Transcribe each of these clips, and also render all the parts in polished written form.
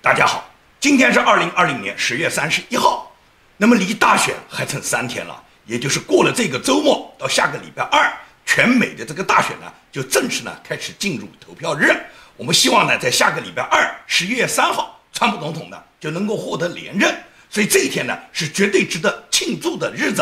大家好，今天是2020年10月31号，那么离大选还剩3天了，也就是过了这个周末到下个礼拜2，全美的这个大选呢就正式开始进入投票日。我们希望在下个礼拜2，11月3号，川普总统就能够获得连任，所以这一天是绝对值得庆祝的日子。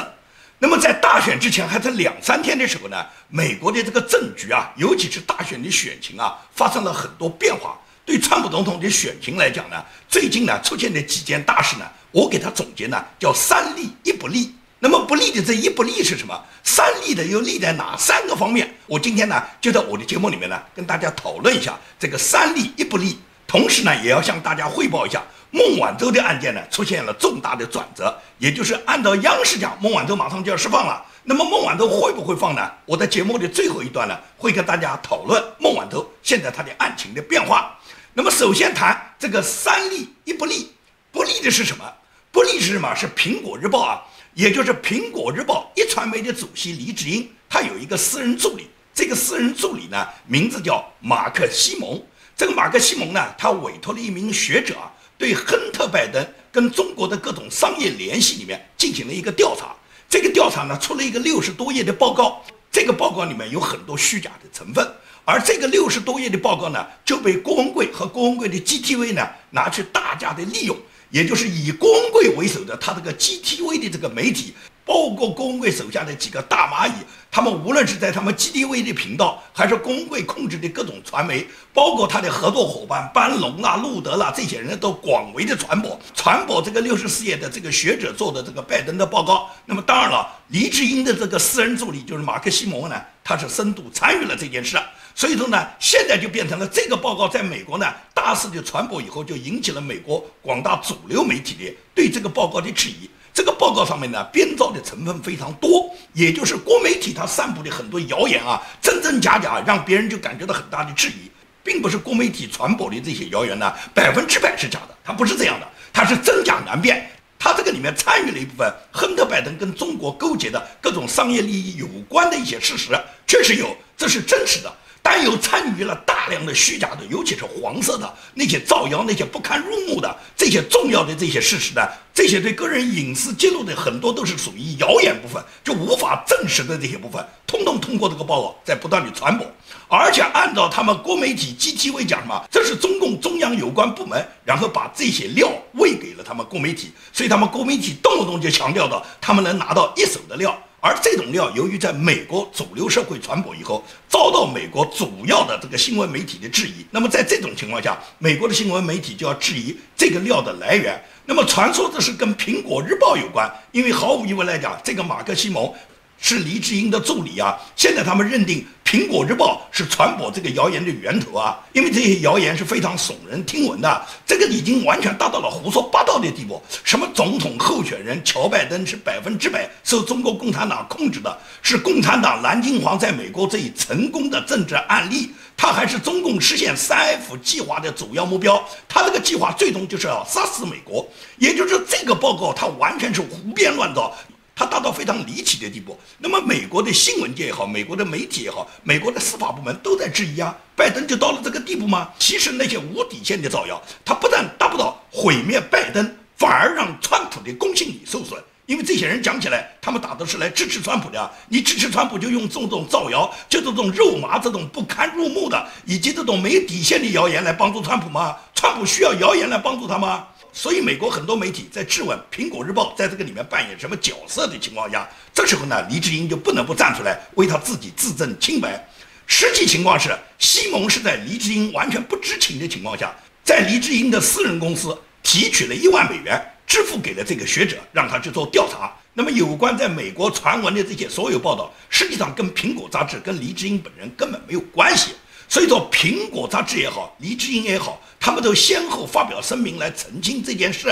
那么在大选之前还剩2-3天的时候美国的这个政局尤其是大选的选情发生了很多变化。对川普总统的选情来讲最近出现的几件大事我给他总结叫3利1不利。那么不利的这1不利是什么？3利的又利在哪3个方面？我今天就在我的节目里面跟大家讨论一下这个3利1不利，同时也要向大家汇报一下孟晚舟的案件出现了重大的转折，也就是按照央视讲，孟晚舟马上就要释放了。那么孟晚舟会不会放呢？我在节目的最后一段会跟大家讨论孟晚舟现在他的案情的变化。那么首先谈这个3利1不利，不利的是什么？不利是什么？是苹果日报也就是苹果日报一传媒的主席黎智英，他有一个私人助理，这个私人助理名字叫马克西蒙。这个马克西蒙他委托了一名学者对亨特拜登跟中国的各种商业联系里面进行了一个调查。这个调查出了一个60多页的报告，这个报告里面有很多虚假的成分，而这个60多页的报告就被郭文贵和郭文贵的 GTV 拿去大家的利用，也就是以郭文贵为首的他这个 GTV 的这个媒体，包括郭文贵手下的几个大蚂蚁，他们无论是在他们 GTV 的频道，还是郭文贵控制的各种传媒，包括他的合作伙伴班农路德这些人都广为的传播这个64页的这个学者做的这个拜登的报告。那么当然了，黎智英的这个私人助理就是马克西蒙他是深度参与了这件事，所以说现在就变成了这个报告在美国大肆的传播以后，就引起了美国广大主流媒体的对这个报告的质疑。这个报告上面编造的成分非常多，也就是国媒体它散布的很多谣言真真假假，让别人就感觉到很大的质疑，并不是国媒体传播的这些谣言100%是假的，它不是这样的，它是真假难辨。它这个里面参与了一部分亨特拜登跟中国勾结的各种商业利益有关的一些事实，确实有，这是真实的。但有参与了大量的虚假的，尤其是黄色的那些造谣，那些不堪入目的这些重要的这些事实这些对个人隐私揭露的很多都是属于谣言部分，就无法证实的这些部分，通通通过这个报告在不断的传播。而且按照他们国媒体 GTV 讲这是中共中央有关部门，然后把这些料喂给了他们国媒体，所以他们国媒体动不动就强调到他们能拿到一手的料。而这种料由于在美国主流社会传播以后，遭到美国主要的这个新闻媒体的质疑。那么在这种情况下，美国的新闻媒体就要质疑这个料的来源。那么传说这是跟苹果日报有关，因为毫无疑问来讲，这个马克西蒙是黎智英的助理现在他们认定苹果日报是传播这个谣言的源头因为这些谣言是非常耸人听闻的，这个已经完全达到了胡说八道的地步。什么总统候选人乔拜登是100%受中国共产党控制的，是共产党蓝金黄在美国这一成功的政治案例，他还是中共实现3F 计划的主要目标，他这个计划最终就是要杀死美国。也就是这个报告它完全是胡编乱造，它达到非常离奇的地步。那么美国的新闻界也好，美国的媒体也好，美国的司法部门都在质疑拜登就到了这个地步吗？其实那些无底线的造谣，它不但达不到毁灭拜登，反而让川普的公信力受损。因为这些人讲起来，他们打的是来支持川普的你支持川普就用这种造谣，就这种肉麻，这种不堪入目的，以及这种没底线的谣言来帮助川普吗？川普需要谣言来帮助他吗？所以美国很多媒体在质问苹果日报在这个里面扮演什么角色的情况下，这时候黎智英就不能不站出来为他自己自证清白。实际情况是，西蒙是在黎智英完全不知情的情况下，在黎智英的私人公司提取了1万美元，支付给了这个学者，让他去做调查。那么有关在美国传闻的这些所有报道，实际上跟苹果杂志跟黎智英本人根本没有关系。所以说苹果杂志也好，黎智英也好，他们都先后发表声明来澄清这件事。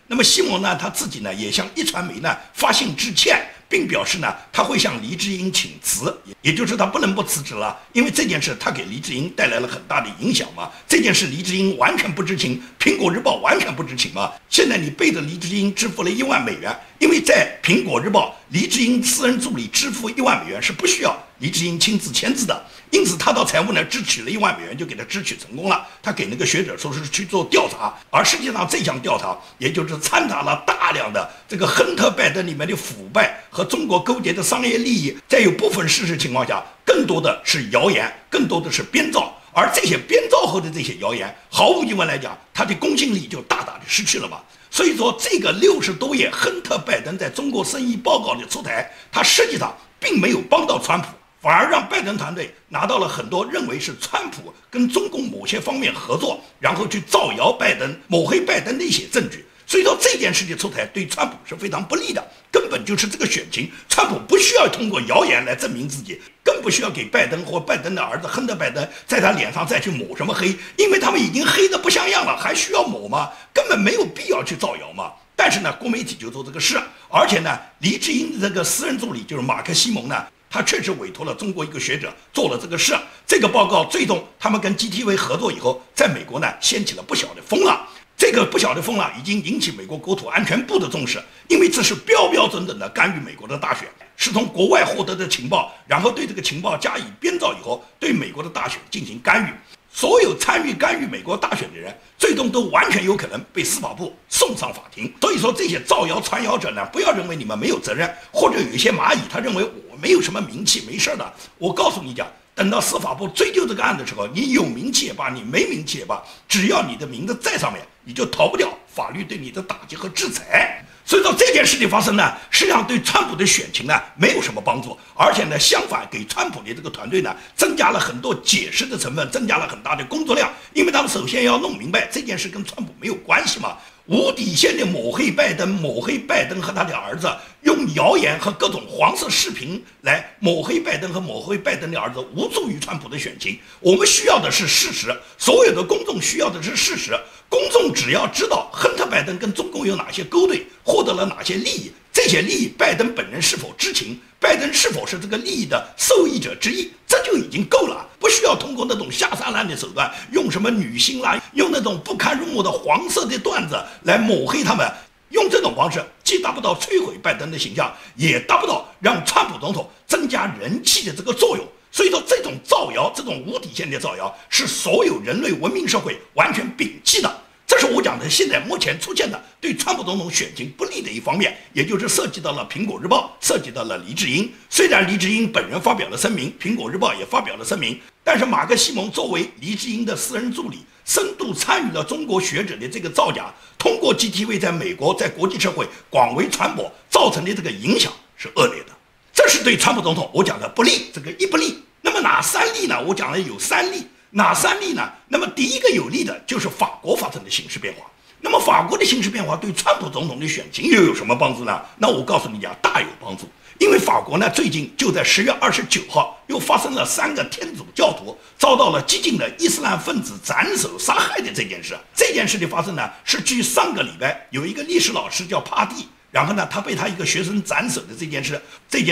那么西蒙他自己也向一传媒发信致歉，并表示他会向黎智英请辞，也就是他不能不辞职了，因为这件事他给黎智英带来了很大的影响嘛。这件事黎智英完全不知情，苹果日报完全不知情嘛。现在你背着黎智英支付了1万美元，因为在苹果日报，黎智英私人助理支付1万美元是不需要黎智英亲自签字的。因此，他到财务呢支取了1万美元，就给他支取成功了。他给那个学者说是去做调查，而实际上这项调查也就是掺杂了大量的这个亨特拜登里面的腐败和中国勾结的商业利益，在有部分事实情况下，更多的是谣言，更多的是编造。而这些编造后的这些谣言，毫无疑问来讲，它的公信力就大大的失去了嘛。所以说，这个60多页亨特拜登在中国生意报告的出台，它实际上并没有帮到川普。反而让拜登团队拿到了很多认为是川普跟中共某些方面合作，然后去造谣拜登、抹黑拜登的一些证据。所以说这件事情出台对川普是非常不利的，根本就是这个选情，川普不需要通过谣言来证明自己，更不需要给拜登或拜登的儿子亨特拜登在他脸上再去抹什么黑，因为他们已经黑得不像样了，还需要抹吗？根本没有必要去造谣嘛。但是呢，国媒体就做这个事，而且呢，黎智英的这个私人助理就是马克西蒙呢。他确实委托了中国一个学者做了这个事，这个报告最终他们跟 GTV 合作以后，在美国呢掀起了不小的风浪。这个不小的风浪已经引起美国国土安全部的重视，因为这是标标准准的干预美国的大选，是从国外获得的情报，然后对这个情报加以编造以后，对美国的大选进行干预。所有参与干预美国大选的人，最终都完全有可能被司法部送上法庭。所以说，这些造谣传谣者呢，不要认为你们没有责任，或者有一些蚂蚁，他认为我没有什么名气，没事的。我告诉你讲，等到司法部追究这个案的时候，你有名气也罢，你没名气也罢，只要你的名字在上面，你就逃不掉法律对你的打击和制裁。所以说这件事情发生呢，实际上对川普的选情呢没有什么帮助，而且呢，相反给川普的这个团队呢增加了很多解释的成分，增加了很大的工作量，因为他们首先要弄明白这件事跟川普没有关系嘛。无底线的抹黑拜登，抹黑拜登和他的儿子，用谣言和各种黄色视频来抹黑拜登和抹黑拜登的儿子，无助于川普的选情。我们需要的是事实，所有的公众需要的是事实。公众只要知道亨特拜登跟中共有哪些勾兑，获得了哪些利益，这些利益拜登本人是否知情，拜登是否是这个利益的受益者之一，这就已经够了，不需要通过那种下三滥的手段，用什么女星啦，用那种不堪入目的黄色的段子来抹黑他们。用这种方式既达不到摧毁拜登的形象，也达不到让川普总统增加人气的这个作用。所以说，这种造谣，这种无底线的造谣，是所有人类文明社会完全摒弃的。这是我讲的现在目前出现的对川普总统选情不利的一方面，也就是涉及到了苹果日报，涉及到了黎智英。虽然黎智英本人发表了声明，苹果日报也发表了声明，但是马克西蒙作为黎智英的私人助理，深度参与了中国学者的这个造假，通过 GTV 在美国在国际社会广为传播，造成的这个影响是恶劣的。这是对川普总统我讲的不利，这个一不利。那么哪三利呢？我讲了有三利。哪三利呢？那么第一个有利的就是法国发生的形势变化。那么法国的形势变化对川普总统的选情又有什么帮助呢？那我告诉你讲，大有帮助。因为法国呢，最近就在10月29号又发生了3个天主教徒遭到了激进的伊斯兰分子斩首杀害的这件事。这件事的发生呢，是距上个礼拜有一个历史老师叫帕蒂，然后呢，他被他一个学生斩首的这件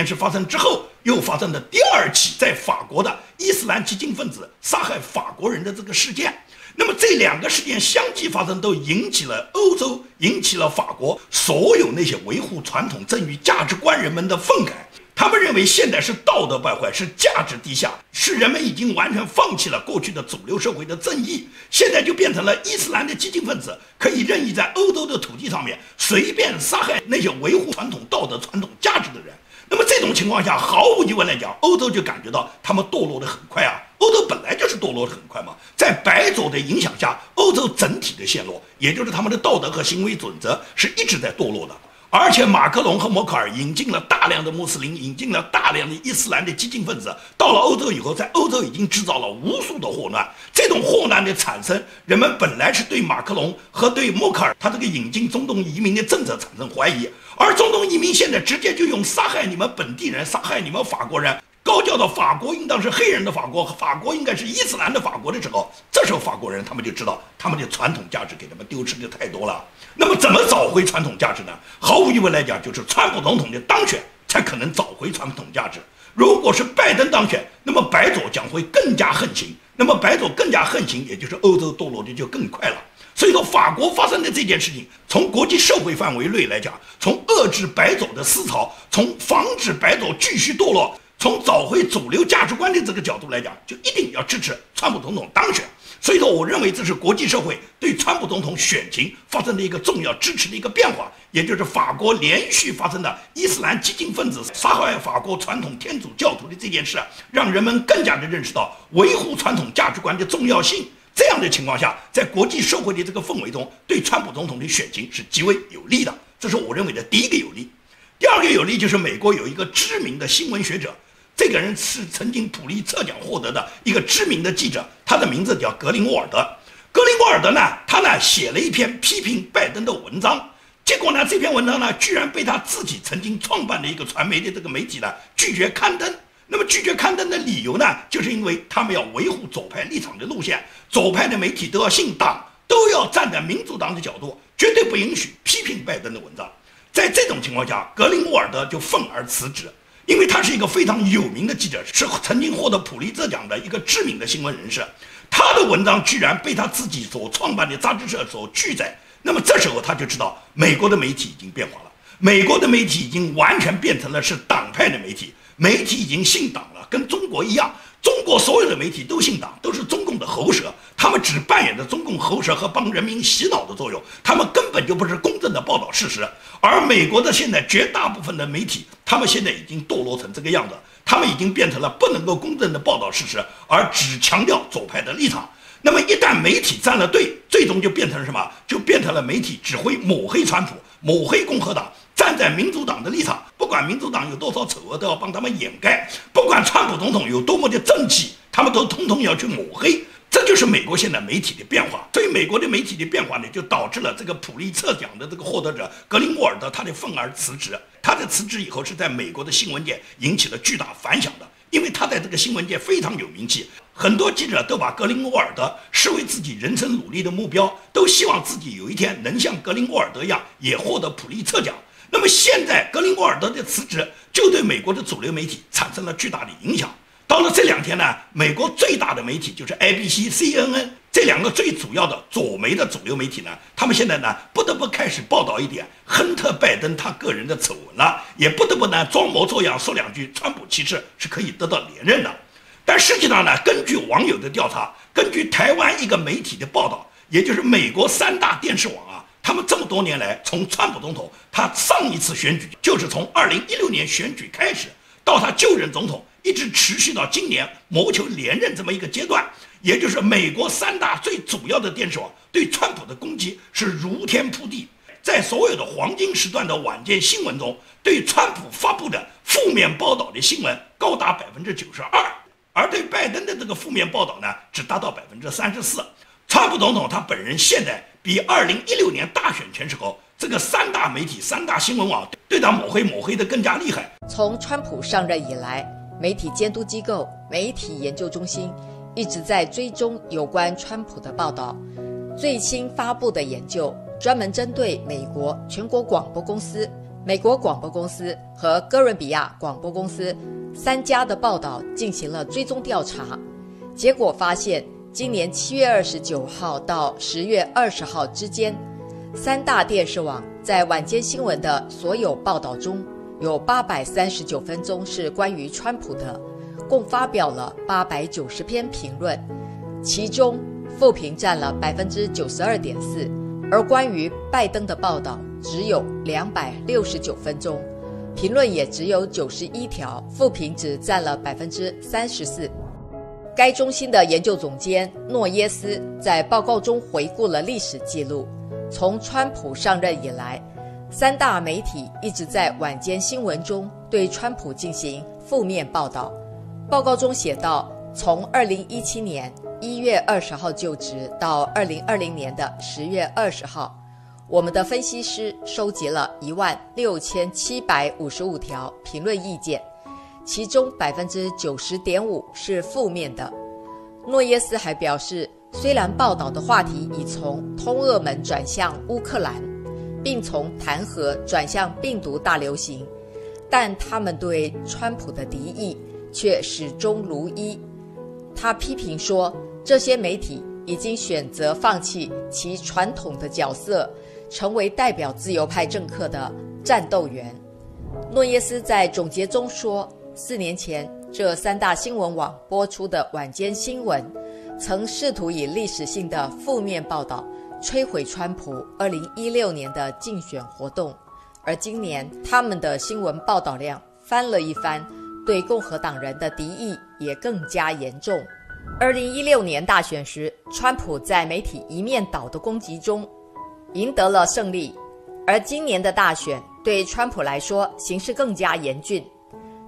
事发生之后，又发生了第二起在法国的伊斯兰激进分子杀害法国人的这个事件。那么这2个事件相继发生，都引起了欧洲，引起了法国所有那些维护传统正义价值观人们的愤慨。他们认为现在是道德败坏，是价值低下，是人们已经完全放弃了过去的主流社会的正义，现在就变成了伊斯兰的激进分子可以任意在欧洲的土地上面随便杀害那些维护传统道德、传统价值的人。那么这种情况下，毫无疑问来讲，欧洲就感觉到他们堕落得很快啊。欧洲本来就是堕落得很快嘛，在白左的影响下，欧洲整体的陷落，也就是他们的道德和行为准则是一直在堕落的。而且马克龙和默克尔引进了大量的穆斯林，引进了大量的伊斯兰的激进分子，到了欧洲以后，在欧洲已经制造了无数的祸乱。这种祸乱的产生，人们本来是对马克龙和对默克尔他这个引进中东移民的政策产生怀疑，而中东移民现在直接就用杀害你们本地人，杀害你们法国人，高叫到法国应当是黑人的法国，法国应该是伊斯兰的法国的时候，这时候法国人他们就知道他们的传统价值给他们丢失的太多了。那么怎么找回传统价值呢？毫无疑问来讲，就是川普总统的当选才可能找回传统价值。如果是拜登当选，那么白左将会更加横行，那么白左更加横行，也就是欧洲堕落的就更快了。所以说，法国发生的这件事情，从国际社会范围内来讲，从遏制白左的思潮，从防止白左继续堕落，从找回主流价值观的这个角度来讲，就一定要支持川普总统当选。所以说，我认为这是国际社会对川普总统选情发生的一个重要支持的一个变化，也就是法国连续发生的伊斯兰激进分子杀害法国传统天主教徒的这件事，让人们更加的认识到维护传统价值观的重要性。这样的情况下，在国际社会的这个氛围中，对川普总统的选情是极为有利的，这是我认为的第一个有利。第二个有利就是美国有一个知名的新闻学者，这个人是曾经普利策奖获得的一个知名的记者，他的名字叫格林沃尔德。格林沃尔德呢，他呢写了一篇批评拜登的文章，结果呢这篇文章呢居然被他自己曾经创办的一个传媒的这个媒体呢拒绝刊登。那么拒绝刊登的理由呢，就是因为他们要维护左派立场的路线，左派的媒体都要信党，都要站在民主党的角度，绝对不允许批评拜登的文章。在这种情况下，格林沃尔德就愤而辞职。因为他是一个非常有名的记者，是曾经获得普利策奖的一个知名的新闻人士，他的文章居然被他自己所创办的杂志社所拒载。那么这时候他就知道美国的媒体已经变化了，美国的媒体已经完全变成了是党派的媒体，媒体已经信党了，跟中国一样，中国所有的媒体都信党，都是中共的喉舌，他们只扮演着中共喉舌和帮人民洗脑的作用，他们根本就不是公正的报道事实。而美国的现在绝大部分的媒体，他们现在已经堕落成这个样子，他们已经变成了不能够公正的报道事实，而只强调左派的立场。那么一旦媒体站了队，最终就变成什么？就变成了媒体只会抹黑川普，抹黑共和党，站在民主党的立场，不管民主党有多少丑恶都要帮他们掩盖，不管川普总统有多么的正气，他们都统统要去抹黑。这就是美国现在媒体的变化。所以美国的媒体的变化呢，就导致了这个普利策奖的这个获得者格林沃尔德他的愤而辞职。他的辞职以后是在美国的新闻界引起了巨大反响的，因为他在这个新闻界非常有名气，很多记者都把格林沃尔德视为自己人生努力的目标，都希望自己有一天能像格林沃尔德一样也获得普利策奖。那么现在格林沃尔德的辞职就对美国的主流媒体产生了巨大的影响。到了这两天呢，美国最大的媒体就是 ABC、CNN 这两个最主要的左媒的主流媒体呢，他们现在呢不得不开始报道一点亨特·拜登他个人的丑闻了，也不得不呢装模作样说两句川普其实是可以得到连任的。但实际上呢，根据网友的调查，根据台湾一个媒体的报道，也就是美国3大电视网啊，他们这么多年来，从川普总统他上一次选举，就是从2016年选举开始，到他就任总统，一直持续到今年谋求连任这么一个阶段，也就是美国3大最主要的电视网对川普的攻击是如天铺地。在所有的黄金时段的晚间新闻中，对川普发布的负面报道的新闻高达92%，而对拜登的这个负面报道呢，只达到34%。川普总统他本人现在比2016年大选前时候这个3大媒体、3大新闻网对他抹黑的更加厉害。从川普上任以来，媒体监督机构媒体研究中心一直在追踪有关川普的报道。最新发布的研究专门针对美国全国广播公司、美国广播公司和哥伦比亚广播公司3家的报道进行了追踪调查。结果发现，今年7月29号到10月20号之间，3大电视网在晚间新闻的所有报道中，有839分钟是关于川普的，共发表了890篇评论，其中负评占了92.4%，而关于拜登的报道只有269分钟，评论也只有91条，负评只占了34%。该中心的研究总监诺耶斯在报告中回顾了历史记录，从川普上任以来，3大媒体一直在晚间新闻中对川普进行负面报道。报告中写道，从2017年1月20号就职到2020年的10月20号，我们的分析师收集了16755条评论意见，其中90.5%是负面的。诺耶斯还表示，虽然报道的话题已从通俄门转向乌克兰，并从弹劾转向病毒大流行，但他们对川普的敌意却始终如一。他批评说，这些媒体已经选择放弃其传统的角色，成为代表自由派政客的战斗员。诺耶斯在总结中说， 4年前，这3大新闻网播出的晚间新闻，曾试图以历史性的负面报道摧毁川普2016年的竞选活动，而今年他们的新闻报道量翻了一番，对共和党人的敌意也更加严重。2016年大选时，川普在媒体一面倒的攻击中赢得了胜利，而今年的大选对川普来说形势更加严峻。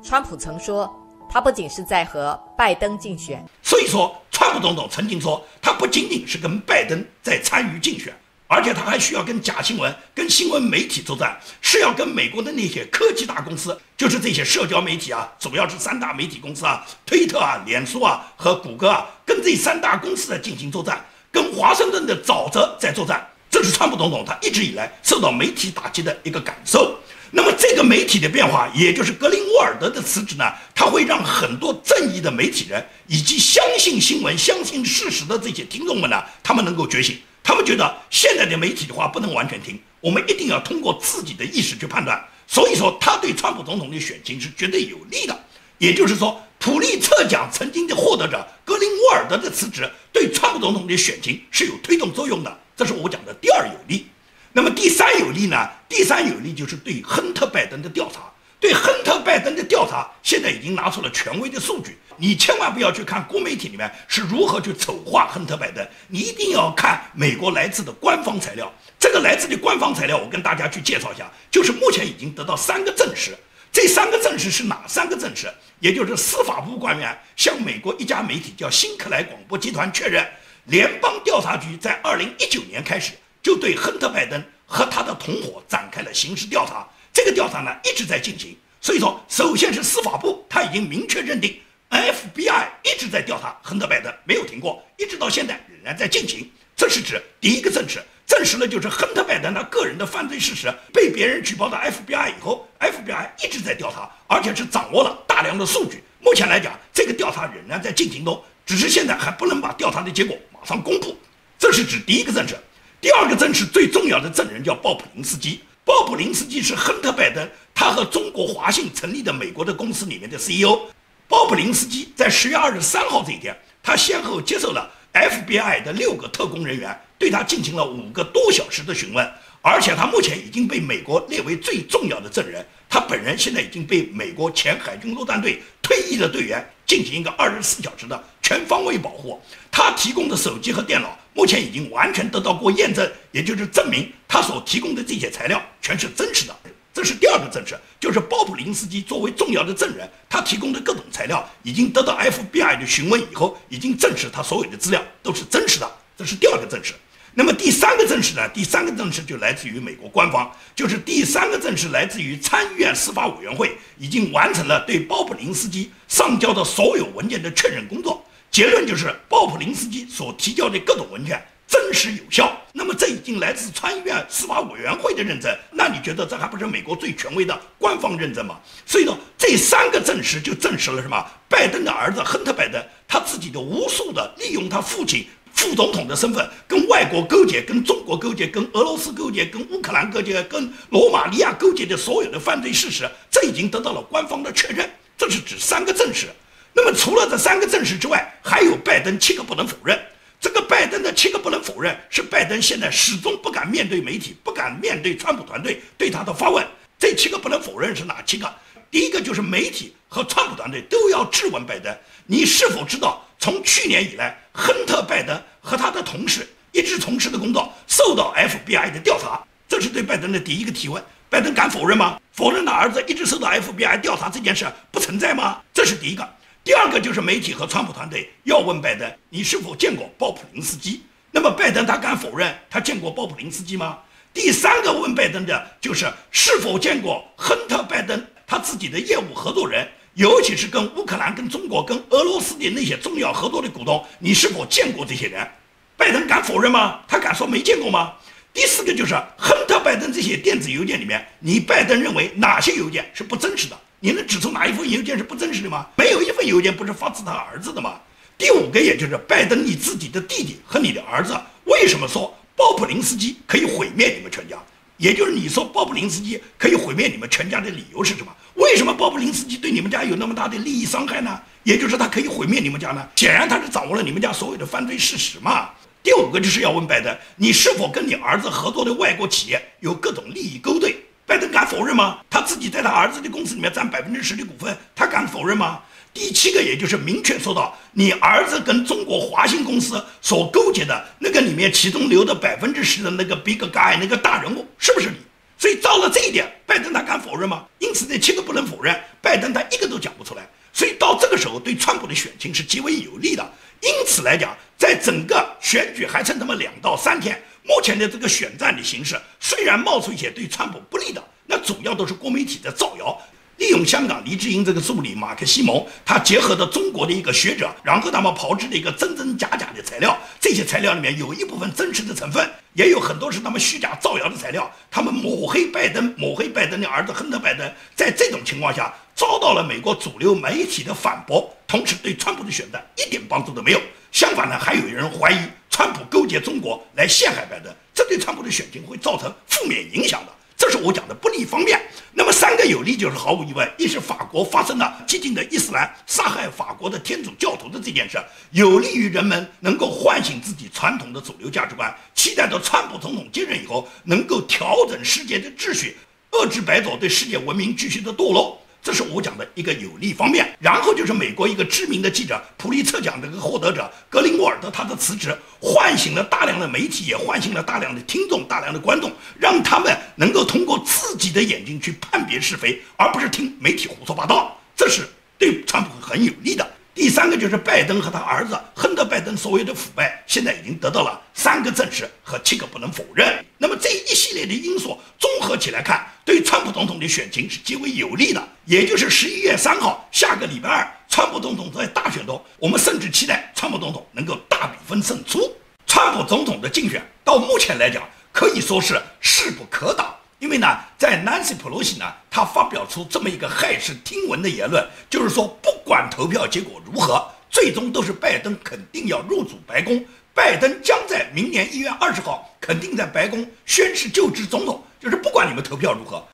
川普曾说，他不仅是在和拜登竞选，所以说川普总统曾经说，他不仅仅是跟拜登在参与竞选，而且他还需要跟假新闻、跟新闻媒体作战，是要跟美国的那些科技大公司，就是这些社交媒体啊，主要是3大媒体公司啊，推特啊、脸书啊和谷歌啊，跟这3大公司在进行作战，跟华盛顿的沼泽在作战。这是川普总统他一直以来受到媒体打击的一个感受。那么这个媒体的变化，也就是格林沃尔德的辞职呢，它会让很多正义的媒体人以及相信新闻、相信事实的这些听众们呢，他们能够觉醒。他们觉得现在的媒体的话不能完全听，我们一定要通过自己的意识去判断。所以说，他对川普总统的选情是绝对有利的。也就是说，普利策奖曾经的获得者格林沃尔德的辞职，对川普总统的选情是有推动作用的。这是我讲的第2有利。那么第3有利呢？第3有利就是对亨特·拜登的调查。对亨特·拜登的调查，现在已经拿出了权威的数据。你千万不要去看国媒体里面是如何去丑化亨特·拜登，你一定要看美国来自的官方材料。这个来自的官方材料，我跟大家去介绍一下，就是目前已经得到3个证实。这3个证实是哪3个证实？也就是司法部官员向美国一家媒体叫新克莱广播集团确认，联邦调查局在2019年开始就对亨特·拜登和他的同伙展开了刑事调查。这个调查呢一直在进行。所以说，首先是司法部，他已经明确认定 FBI 一直在调查亨特·拜登，没有停过，一直到现在仍然在进行。这是指第1个证实，证实了就是亨特·拜登他个人的犯罪事实被别人举报到 FBI 以后， FBI 一直在调查，而且是掌握了大量的数据。目前来讲，这个调查仍然在进行中，只是现在还不能把调查的结果马上公布。这是指第1个证实。第2个证实最重要的证人叫鲍普林斯基。鲍普林斯基是亨特·拜登他和中国华信成立的美国的公司里面的 CEO。鲍普林斯基在10月23号这一天，他先后接受了 FBI 的6个特工人员对他进行了5个多小时的询问，而且他目前已经被美国列为最重要的证人。他本人现在已经被美国前海军陆战队退役的队员进行一个24小时的全方位保护。他提供的手机和电脑目前已经完全得到过验证，也就是证明他所提供的这些材料全是真实的。这是第2个证实，就是鲍普林斯基作为重要的证人，他提供的各种材料已经得到 FBI 的询问以后，已经证实他所有的资料都是真实的。这是第2个证实。那么第3个证实呢？第3个证实就来自于美国官方，就是第3个证实来自于参议院司法委员会已经完成了对鲍普林斯基上交的所有文件的确认工作。结论就是鲍普林斯基所提交的各种文件真实有效。那么这已经来自参议院司法委员会的认证，那你觉得这还不是美国最权威的官方认证吗？所以说这3个证实就证实了什么？拜登的儿子亨特·拜登他自己的无数的利用他父亲副总统的身份跟外国勾结，跟中国勾结，跟俄罗斯勾结，跟乌克兰勾结，跟罗马尼亚勾结的所有的犯罪事实，这已经得到了官方的确认。这是指3个证实。那么除了这3个证实之外，还有拜登7个不能否认。这个拜登的7个不能否认，是拜登现在始终不敢面对媒体，不敢面对川普团队对他的发问。这7个不能否认是哪7个？第1个就是媒体和川普团队都要质问拜登，你是否知道从去年以来，亨特·拜登和他的同事一直从事的工作受到 FBI 的调查？这是对拜登的第1个提问。拜登敢否认吗？否认他儿子一直受到 FBI 调查这件事不存在吗？这是第1个。第2个就是媒体和川普团队要问拜登，你是否见过鲍普林斯基？那么拜登他敢否认他见过鲍普林斯基吗？第3个问拜登的就是是否见过亨特·拜登他自己的业务合作人，尤其是跟乌克兰、跟中国、跟俄罗斯的那些重要合作的股东，你是否见过这些人？拜登敢否认吗？他敢说没见过吗？第4个就是亨特·拜登这些电子邮件里面，你拜登认为哪些邮件是不真实的？你能指出哪一份邮件是不真实的吗？没有一份邮件不是发自他儿子的吗？第5个也就是拜登你自己的弟弟和你的儿子，为什么说鲍普林斯基可以毁灭你们全家？也就是你说鲍普林斯基可以毁灭你们全家的理由是什么？为什么鲍布林斯基对你们家有那么大的利益伤害呢？也就是他可以毁灭你们家呢？显然他是掌握了你们家所有的犯罪事实嘛。第五个就是要问拜登，你是否跟你儿子合作的外国企业有各种利益勾兑？拜登敢否认吗？他自己在他儿子的公司里面占10%的股份，他敢否认吗？第七个，也就是明确说到你儿子跟中国华兴公司所勾结的那个里面，其中留的10%的那个 big guy 那个大人物，是不是你？所以照了这一点，拜登他敢否认吗？因此这7个不能否认，拜登他一个都讲不出来。所以到这个时候，对川普的选情是极为有利的。因此来讲，在整个选举还剩这么2到3天，目前的这个选战的形势，虽然冒出一些对川普不利的，那主要都是多媒体的造谣。利用香港黎智英这个助理马克西蒙，他结合的中国的一个学者，然后他们炮制的一个真真假假的材料，这些材料里面有一部分真实的成分，也有很多是他们虚假造谣的材料，他们抹黑拜登，抹黑拜登的儿子亨特拜登，在这种情况下遭到了美国主流媒体的反驳，同时对川普的选战一点帮助都没有。相反呢，还有人怀疑川普勾结中国来陷害拜登，这对川普的选情会造成负面影响的。这是我讲的不利方面。那么3个有利就是毫无疑问，一是法国发生了激进的伊斯兰杀害法国的天主教徒的这件事，有利于人们能够唤醒自己传统的主流价值观，期待着川普总统接任以后能够调整世界的秩序，遏制白左对世界文明继续的堕落。这是我讲的一个有利方面。然后就是美国一个知名的记者，普利策奖的一个获得者格林沃尔德，他的辞职唤醒了大量的媒体，也唤醒了大量的听众、大量的观众，让他们能够通过自己的眼睛去判别是非，而不是听媒体胡说八道。这是对川普很有利的。第3个就是拜登和他儿子亨特拜登所有的腐败，现在已经得到了3个证实和7个不能否认。那么这一系列的因素综合起来看，对川普总统的选情是极为有利的。也就是11月3号，下个礼拜2，川普总统在大选中，我们甚至期待川普总统能够大比分胜出。川普总统的竞选到目前来讲，可以说是势不可挡。因为呢，在 Nancy Pelosi 呢，他发表出这么一个骇世听闻的言论，就是说不管投票结果如何，最终都是拜登肯定要入主白宫，拜登将在明年1月20号肯定在白宫宣誓就职总统，就是不管你们投票如何。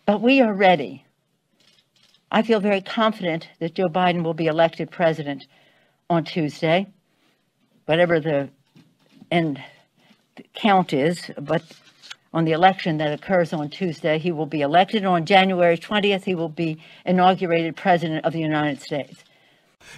But we are ready. I feel very confident that Joe Biden will be elected president on Tuesday, whatever the end count is, but on the election that occurs on Tuesday, he will be elected. On January 20th, he will be inaugurated president of the United States.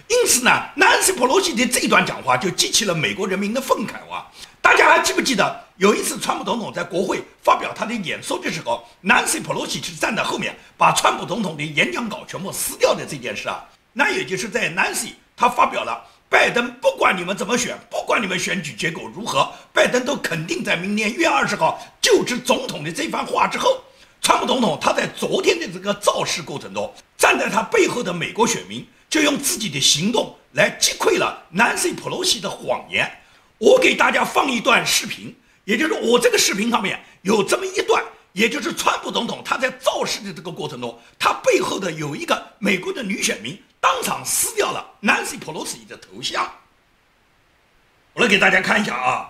因此呢，Nancy Pelosi 的这段讲话就激起了美国人民的愤慨啊！大家还记不记得有一次川普总统在国会发表他的演说的时候，Nancy Pelosi 是站在后面把川普总统的演讲稿全部撕掉的这件事啊？那也就是在 Nancy 他发表了拜登不管你们怎么选，不管你们选举结果如何，拜登都肯定在明年1月20号就职总统的这番话之后，川普总统他在昨天的这个造势过程中，站在他背后的美国选民就用自己的行动来击溃了 Nancy Pelosi 的谎言。我给大家放一段视频，也就是我这个视频上面有这么一段，也就是川普总统他在造势的这个过程中，他背后的有一个美国的女选民当场撕掉了 Nancy Pelosi 的头像。我来给大家看一下啊，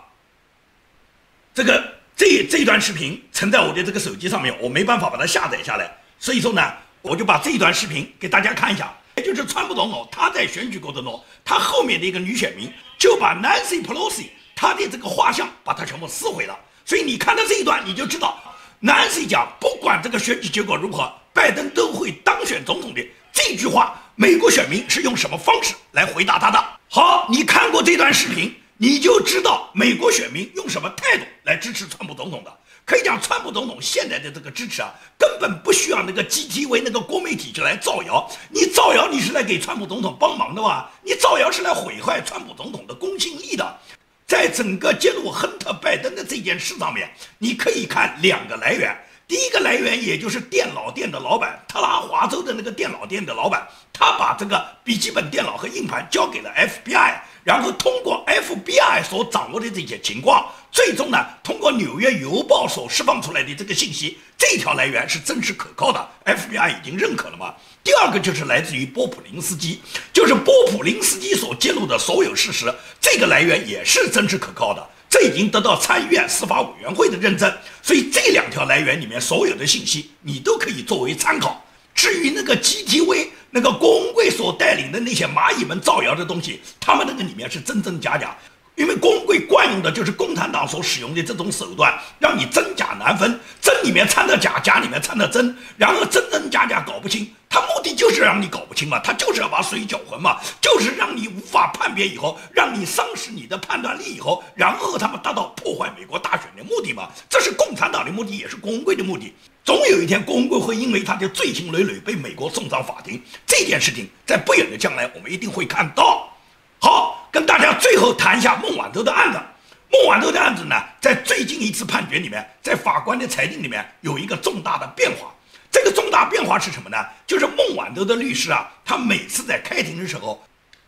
这段视频存在我的这个手机上面，我没办法把它下载下来，所以说呢，我就把这一段视频给大家看一下。也就是川普总统他在选举过程中，他后面的一个女选民就把 Nancy Pelosi 他的这个画像把它全部撕毁了。所以你看到这一段，你就知道 Nancy 讲不管这个选举结果如何，拜登都会当选总统的这句话，美国选民是用什么方式来回答他的？好，你看过这段视频，你就知道美国选民用什么态度来支持川普总统的。可以讲，川普总统现在的这个支持啊，根本不需要那个 GTV 那个国媒体就来造谣。你造谣，你是来给川普总统帮忙的吧？你造谣是来毁坏川普总统的公信力的。在整个揭露亨特拜登的这件事上面，你可以看2个来源。第一个来源也就是电脑店的老板，特拉华州的那个电脑店的老板，他把这个笔记本电脑和硬盘交给了 FBI， 然后通过 FBI 所掌握的这些情况，最终呢，通过纽约邮报所释放出来的这个信息，这条来源是真实可靠的 ，FBI 已经认可了嘛。第二个就是来自于波普林斯基，就是波普林斯基所揭露的所有事实，这个来源也是真实可靠的。这已经得到参议院司法委员会的认证，所以这2条来源里面所有的信息你都可以作为参考。至于那个 GTV 那个郭文贵所带领的那些蚂蚁们造谣的东西，他们那个里面是真真假假。因为郭文贵惯用的就是共产党所使用的这种手段，让你真假难分，真里面掺着假，假里面掺着真，然后真真假假搞不清。他目的就是让你搞不清嘛，他就是要把水搅浑嘛，就是让你无法判别以后，让你丧失你的判断力以后，然后他们达到破坏美国大选的目的嘛。这是共产党的目的，也是郭文贵的目的。总有一天，郭文贵会因为他的罪行累累被美国送上法庭，这件事情在不远的将来我们一定会看到。好，跟大家最后谈一下孟晚舟的案子。孟晚舟的案子呢，在最近一次判决里面，在法官的裁定里面有一个重大的变化。这个重大变化是什么呢？就是孟晚舟的律师啊，他每次在开庭的时候，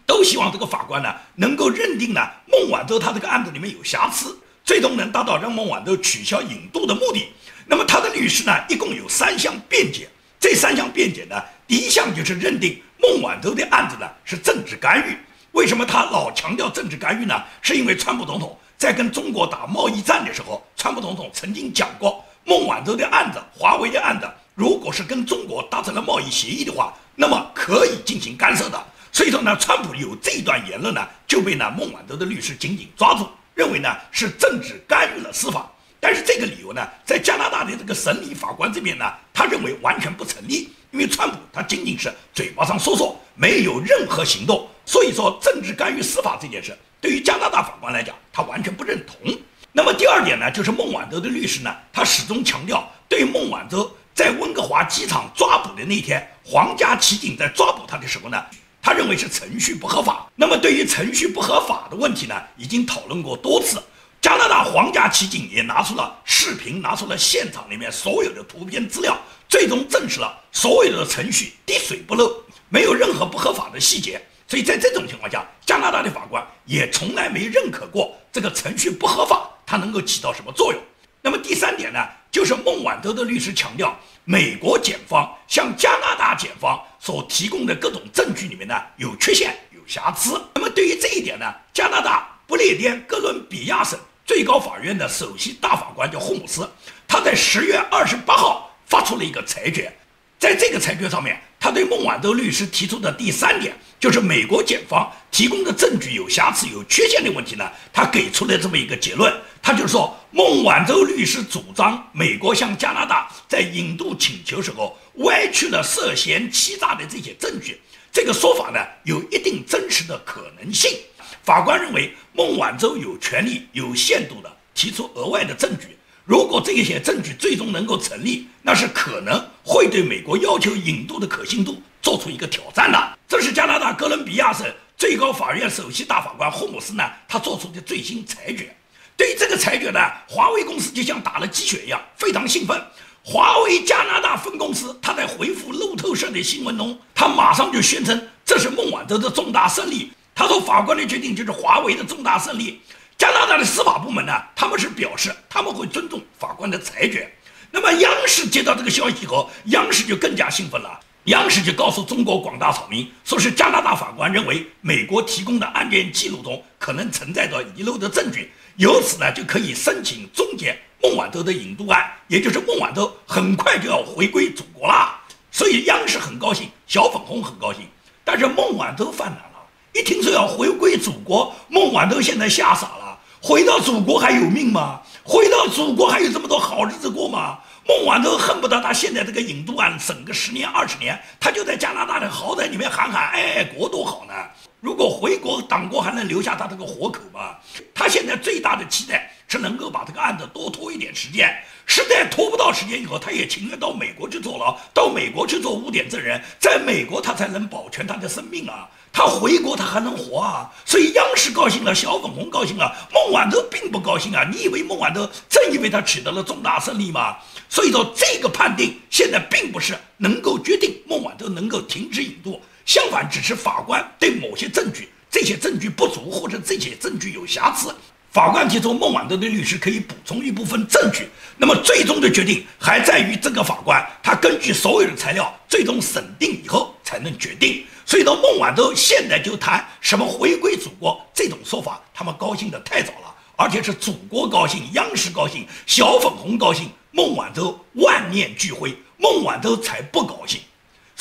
都希望这个法官呢能够认定呢孟晚舟他这个案子里面有瑕疵，最终能达到让孟晚舟取消引渡的目的。那么他的律师呢，一共有3项辩解。这3项辩解呢，第一项就是认定孟晚舟的案子呢是政治干预。为什么他老强调政治干预呢？是因为川普总统在跟中国打贸易战的时候，川普总统曾经讲过，孟晚舟的案子、华为的案子，如果是跟中国达成了贸易协议的话，那么可以进行干涉的。所以说呢，川普有这一段言论呢，就被孟晚舟的律师紧紧抓住，认为呢是政治干预了司法。但是这个理由呢，在加拿大的这个审理法官这边呢，他认为完全不成立，因为川普他仅仅是嘴巴上说说，没有任何行动。所以说，政治干预司法这件事，对于加拿大法官来讲，他完全不认同。那么第二点呢，就是孟晚舟的律师呢，他始终强调，对孟晚舟在温哥华机场抓捕的那天，皇家骑警在抓捕他的时候呢，他认为是程序不合法。那么对于程序不合法的问题呢，已经讨论过多次。加拿大皇家骑警也拿出了视频，拿出了现场里面所有的图片资料，最终证实了所有的程序滴水不漏，没有任何不合法的细节。所以在这种情况下，加拿大的法官也从来没认可过这个程序不合法，它能够起到什么作用。那么第3点呢，就是孟晚舟的律师强调，美国检方向加拿大检方所提供的各种证据里面呢有缺陷、有瑕疵。那么对于这一点呢，加拿大不列颠哥伦比亚省最高法院的首席大法官叫霍姆斯，他在10月28号发出了一个裁决。在这个裁决上面，他对孟晚舟律师提出的第3点，就是美国检方提供的证据有瑕疵、有缺陷的问题呢，他给出了这么一个结论，他就说孟晚舟律师主张美国向加拿大在引渡请求时候歪曲了涉嫌欺诈的这些证据，这个说法呢有一定真实的可能性。法官认为孟晚舟有权利、有限度的提出额外的证据，如果这些证据最终能够成立，那是可能会对美国要求引渡的可信度做出一个挑战的。这是加拿大哥伦比亚省最高法院首席大法官霍姆斯呢，他做出的最新裁决。对于这个裁决呢，华为公司就像打了鸡血一样，非常兴奋。华为加拿大分公司，他在回复路透社的新闻中，他马上就宣称这是孟晚舟的重大胜利。他说法官的决定就是华为的重大胜利。加拿大的司法部门呢，他们是表示他们会尊重法官的裁决。那么央视接到这个消息以后，央视就更加兴奋了。央视就告诉中国广大草民，说是加拿大法官认为美国提供的案件记录中可能存在着遗漏的证据，由此呢就可以申请终结孟晚舟的引渡案，也就是孟晚舟很快就要回归祖国啦。所以央视很高兴，小粉红很高兴，但是孟晚舟犯难了。一听说要回归祖国，孟晚舟现在吓傻了。回到祖国还有命吗？回到祖国还有这么多好日子过吗？孟晚舟恨不得他现在这个引渡案审个10年20年，他就在加拿大的豪宅里面喊喊爱国多好呢。如果回国，党国还能留下他这个活口吗？他现在最大的期待是能够把这个案子多拖一点时间，实在拖不到时间以后，他也情愿到美国去坐牢，到美国去做污点证人，在美国他才能保全他的生命啊。他回国他还能活啊，所以央视高兴了，小粉红高兴了，孟晚舟并不高兴啊。你以为孟晚舟真以为他取得了重大胜利吗？所以说这个判定现在并不是能够决定孟晚舟能够停止引渡，相反只是法官对某些证据，这些证据不足或者这些证据有瑕疵，法官提出孟晚舟的律师可以补充一部分证据，那么最终的决定还在于这个法官他根据所有的材料最终审定以后才能决定。所以到孟晚舟现在就谈什么回归祖国这种说法，他们高兴得太早了，而且是祖国高兴，央视高兴，小粉红高兴，孟晚舟万念俱灰，孟晚舟才不高兴。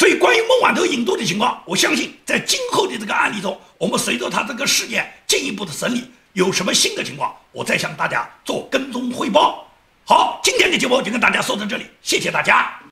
所以关于孟晚舟引渡的情况，我相信在今后的这个案例中，我们随着他这个事件进一步的审理，有什么新的情况，我再向大家做跟踪汇报。好，今天的节目就跟大家说到这里，谢谢大家。